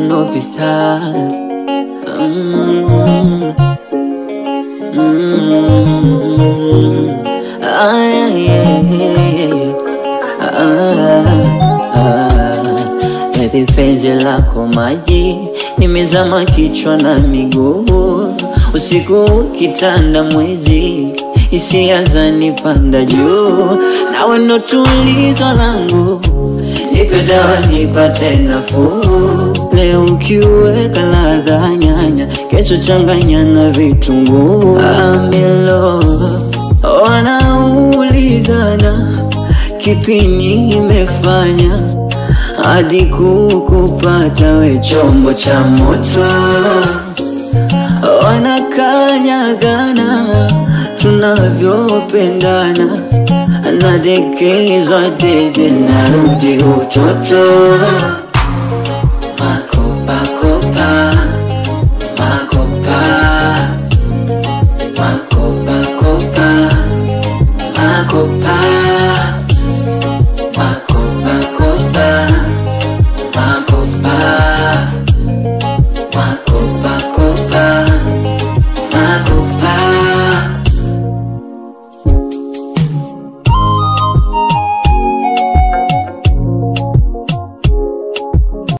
No peace time. Baby penzi lako maji, nimezama kichwa na miguu. Usiku kitanda mwezi, hisia zanipanda juu. Nawe ndo tulizo langu, nipe dawa nipate nafuu. Leo ukiweka ladha nyanya, kesho changanya na vitunguu. I'm in love, wanaulizana kipi nimefanya hadi kukupata we chombo cha moto. Wanakanyagana tunavyopendana, nadekezwa dede narudi utoto.